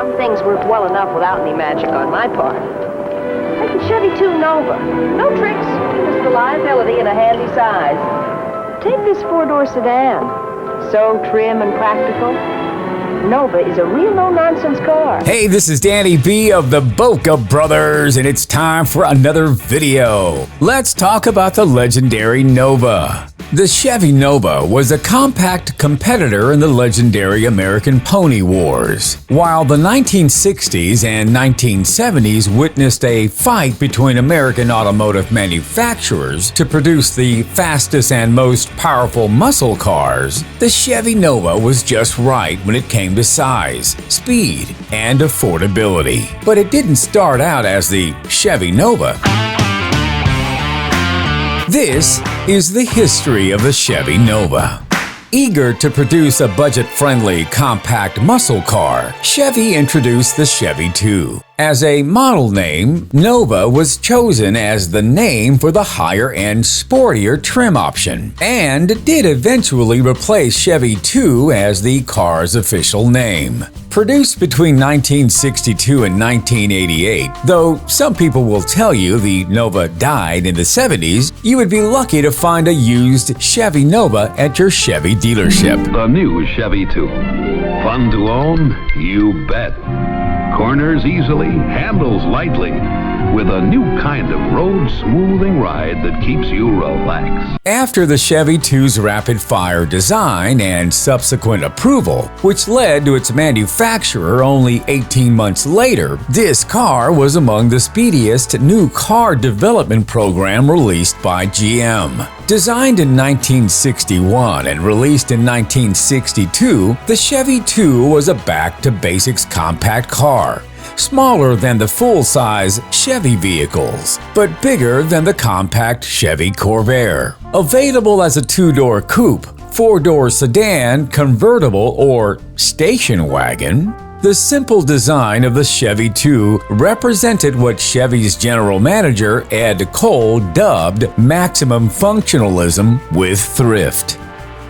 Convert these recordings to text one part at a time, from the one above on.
Some things worked well enough without any magic on my part. Like the Chevy II Nova. No tricks, just reliability and a handy size. Take this four-door sedan. So trim and practical. Nova is a real no-nonsense car. Hey, this is Danny B of the Boca Brothers, and it's time for another video. Let's talk about the legendary Nova. The Chevy Nova was a compact competitor in the legendary American Pony Wars. While the 1960s and 1970s witnessed a fight between American automotive manufacturers to produce the fastest and most powerful muscle cars, the Chevy Nova was just right when it came to size, speed, and affordability. But it didn't start out as the Chevy Nova. This is the history of the Chevy Nova. Eager to produce a budget-friendly, compact muscle car, Chevy introduced the Chevy II. As a model name, Nova was chosen as the name for the higher-end, sportier trim option, and did eventually replace Chevy II as the car's official name. Produced between 1962 and 1988, though some people will tell you the Nova died in the 70s, you would be lucky to find a used Chevy Nova at your Chevy dealership. The new Chevy II. Fun to own? You bet. Corners easily, handles lightly, with a new kind of road-smoothing ride that keeps you relaxed. After the Chevy II's rapid-fire design and subsequent approval, which led to its manufacturer only 18 months later, this car was among the speediest new car development program released by GM. Designed in 1961 and released in 1962, the Chevy II was a back-to-basics compact car. Smaller than the full-size Chevy vehicles, but bigger than the compact Chevy Corvair. Available as a two-door coupe, four-door sedan, convertible, or station wagon, the simple design of the Chevy II represented what Chevy's general manager Ed Cole dubbed maximum functionalism with thrift.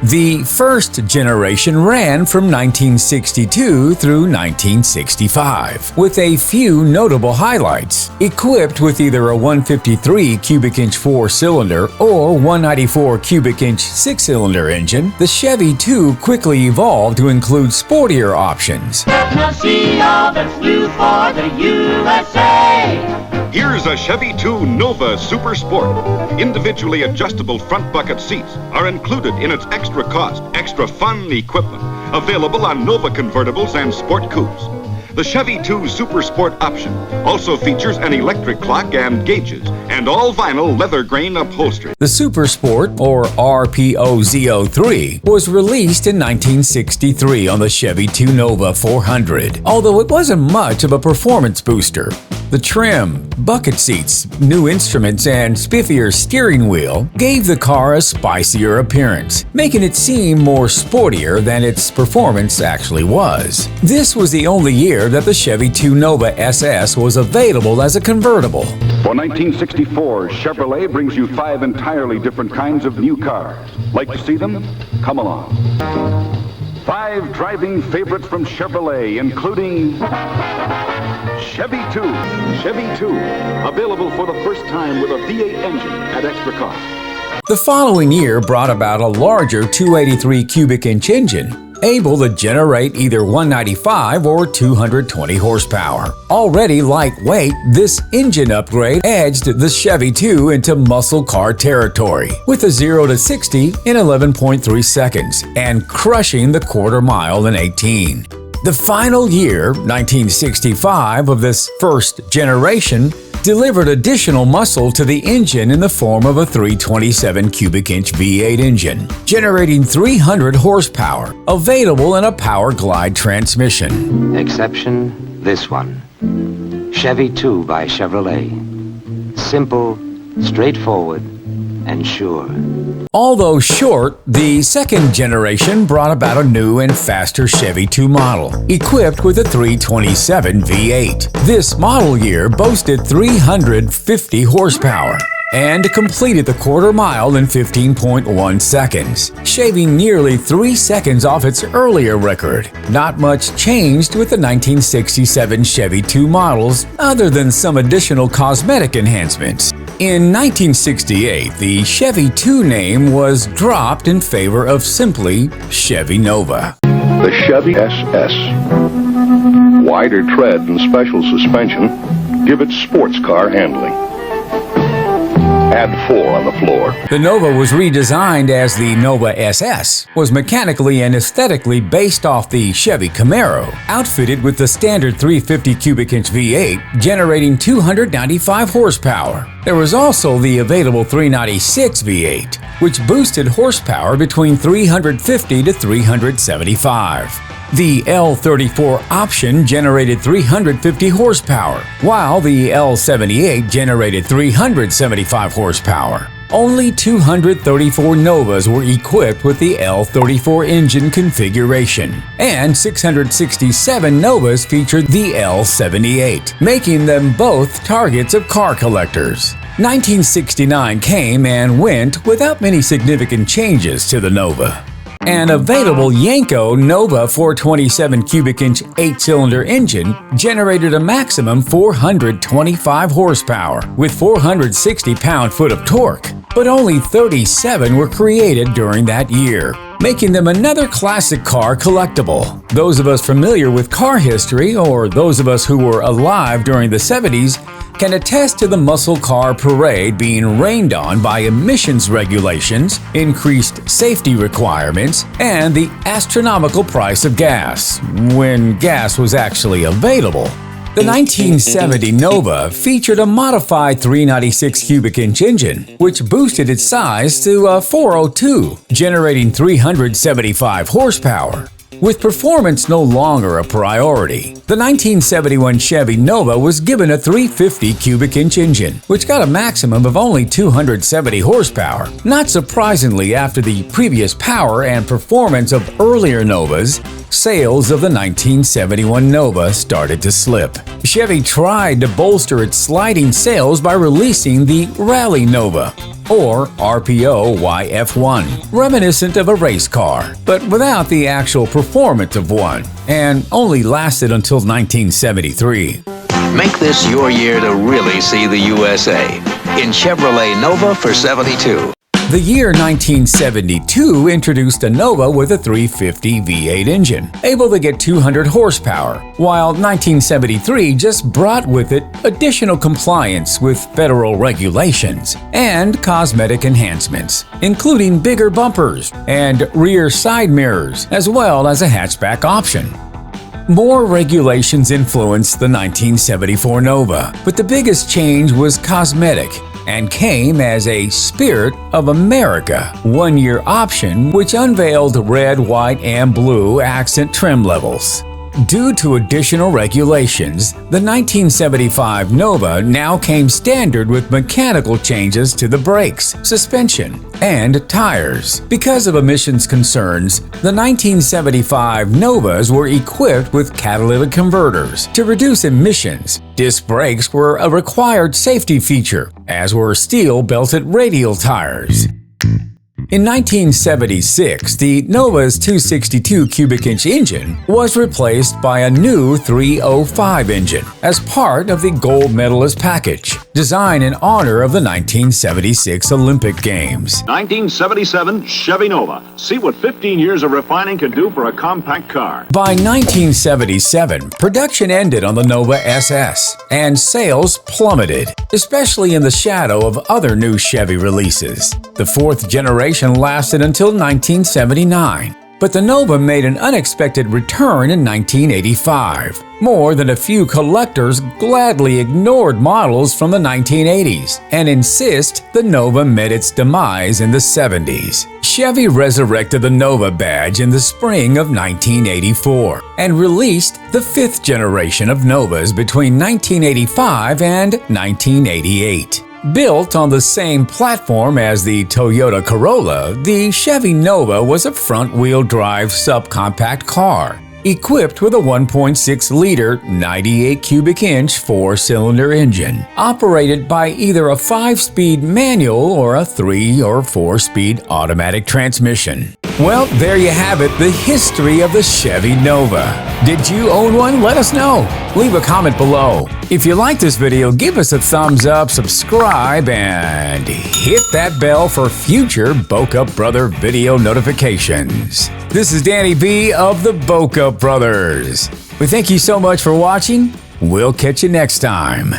The first generation ran from 1962 through 1965, with a few notable highlights. Equipped with either a 153 cubic inch 4-cylinder or 194 cubic inch 6-cylinder engine, the Chevy II quickly evolved to include sportier options. Now see all that's new for the USA. Here's a Chevy II Nova Super Sport. Individually adjustable front bucket seats are included in its extra cost, extra fun equipment. Available on Nova convertibles and sport coupes. The Chevy II Super Sport option also features an electric clock and gauges and all vinyl leather grain upholstery. The Super Sport, or RPOZ03, was released in 1963 on the Chevy II Nova 400, although it wasn't much of a performance booster. The trim, bucket seats, new instruments, and spiffier steering wheel gave the car a spicier appearance, making it seem more sportier than its performance actually was. This was the only year that the Chevy II Nova SS was available as a convertible. For 1964, Chevrolet brings you 5 entirely different kinds of new cars. Like to see them? Come along. 5 driving favorites from Chevrolet, including Chevy II. Chevy II, available for the first time with a V8 engine at extra cost. The following year brought about a larger 283 cubic inch engine, able to generate either 195 or 220 horsepower. Already lightweight, this engine upgrade edged the Chevy II into muscle car territory, with a 0 to 60 in 11.3 seconds and crushing the quarter mile in 18. The final year, 1965, of this first generation delivered additional muscle to the engine in the form of a 327 cubic inch V8 engine, generating 300 horsepower, available in a Power Glide transmission. Exception, this one. Chevy II by Chevrolet. Simple, straightforward, and sure. Although short, the second generation brought about a new and faster Chevy II model, equipped with a 327 V8. This model year boasted 350 horsepower. and completed the quarter mile in 15.1 seconds, shaving nearly 3 seconds off its earlier record. Not much changed with the 1967 Chevy II models other than some additional cosmetic enhancements. In 1968, the Chevy II name was dropped in favor of simply Chevy Nova. The Chevy SS. Wider tread and special suspension give it sports car handling. Add 4 on the floor. The Nova was redesigned as the Nova SS, was mechanically and aesthetically based off the Chevy Camaro, outfitted with the standard 350 cubic inch V8, generating 295 horsepower. There was also the available 396 V8, which boosted horsepower between 350 to 375. The L34 option generated 350 horsepower, while the L78 generated 375 horsepower. Only 234 Novas were equipped with the L34 engine configuration, and 667 Novas featured the L78, making them both targets of car collectors. 1969 came and went without many significant changes to the Nova. An available Yanko Nova 427 cubic inch 8-cylinder engine generated a maximum 425 horsepower with 460 pound-foot of torque, but only 37 were created during that year, making them another classic car collectible. Those of us familiar with car history, or those of us who were alive during the 70s, can attest to the muscle car parade being rained on by emissions regulations, increased safety requirements, and the astronomical price of gas, when gas was actually available. The 1970 Nova featured a modified 396 cubic inch engine, which boosted its size to a 402, generating 375 horsepower. With performance no longer a priority, the 1971 Chevy Nova was given a 350 cubic inch engine, which got a maximum of only 270 horsepower. Not surprisingly, after the previous power and performance of earlier Novas, sales of the 1971 Nova started to slip. Chevy tried to bolster its sliding sales by releasing the Rally Nova, or RPO YF1, reminiscent of a race car, but without the actual performance of one, and only lasted until 1973. Make this your year to really see the USA in Chevrolet Nova for 72. The year 1972 introduced a Nova with a 350 V8 engine, able to get 200 horsepower, while 1973 just brought with it additional compliance with federal regulations and cosmetic enhancements, including bigger bumpers and rear side mirrors, as well as a hatchback option. More regulations influenced the 1974 Nova, but the biggest change was cosmetic and came as a Spirit of America one-year option which unveiled red, white, and blue accent trim levels. Due to additional regulations, the 1975 Nova now came standard with mechanical changes to the brakes, suspension, and tires. Because of emissions concerns, the 1975 Novas were equipped with catalytic converters to reduce emissions. Disc brakes were a required safety feature, as were steel-belted radial tires. In 1976, the Nova's 262 cubic inch engine was replaced by a new 305 engine as part of the gold medalist package, designed in honor of the 1976 Olympic Games. 1977 Chevy Nova. See what 15 years of refining can do for a compact car. By 1977, production ended on the Nova SS, and sales plummeted, especially in the shadow of other new Chevy releases. The fourth generation lasted until 1979, but the Nova made an unexpected return in 1985. More than a few collectors gladly ignored models from the 1980s and insist the Nova met its demise in the 70s. Chevy resurrected the Nova badge in the spring of 1984 and released the fifth generation of Novas between 1985 and 1988. Built on the same platform as the Toyota Corolla, the Chevy Nova was a front-wheel drive subcompact car equipped with a 1.6-liter, 98 cubic inch 4-cylinder engine, operated by either a 5-speed manual or a 3 or 4-speed automatic transmission. Well, there you have it, the history of the Chevy Nova. Did you own one? Let us know. Leave a comment below. If you like this video, give us a thumbs up, subscribe, and hit that bell for future Boca Brother video notifications. This is Danny B of the Boca Brothers. We thank you so much for watching. We'll catch you next time.